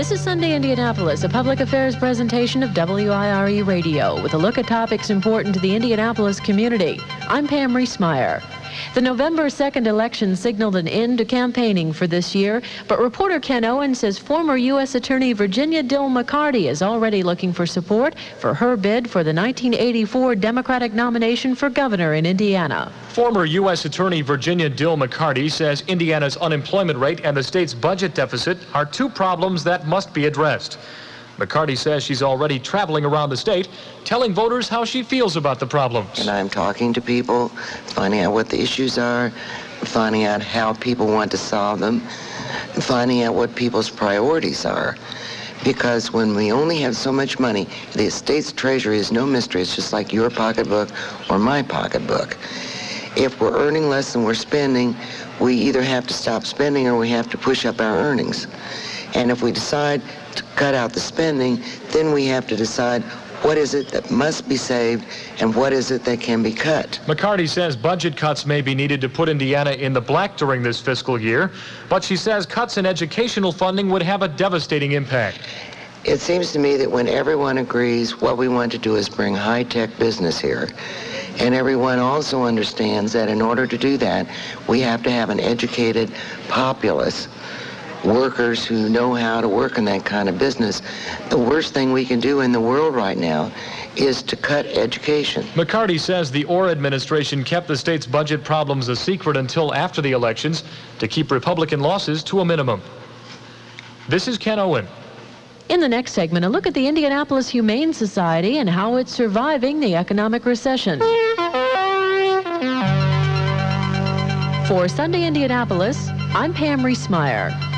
This is Sunday Indianapolis, a public affairs presentation of WIRE Radio with a look at topics important to the Indianapolis community. I'm Pam Reesmeyer. The November 2nd election signaled an end to campaigning for this year, but reporter Ken Owen says former U.S. Attorney Virginia Dill McCarty is already looking for support for her bid for the 1984 Democratic nomination for governor in Indiana. Former U.S. Attorney Virginia Dill McCarty says Indiana's unemployment rate and the state's budget deficit are two problems that must be addressed. McCarty says she's already traveling around the state, telling voters how she feels about the problems. And I'm talking to people, finding out what the issues are, finding out how people want to solve them, and finding out what people's priorities are. Because when we only have so much money, the state's treasury is no mystery. It's just like your pocketbook or my pocketbook. If we're earning less than we're spending, we either have to stop spending or we have to push up our earnings. And if we decide to cut out the spending, then we have to decide what is it that must be saved and what is it that can be cut. McCarty says budget cuts may be needed to put Indiana in the black during this fiscal year, but she says cuts in educational funding would have a devastating impact. It seems to me that when everyone agrees what we want to do is bring high-tech business here, and everyone also understands that in order to do that, we have to have an educated populace, workers who know how to work in that kind of business. The worst thing we can do in the world right now is to cut education. McCarty says the Orr administration kept the state's budget problems a secret until after the elections to keep Republican losses to a minimum. This is Ken Owen. In the next segment, a look at the Indianapolis Humane Society and how it's surviving the economic recession. For Sunday Indianapolis, I'm Pam Reesmeyer.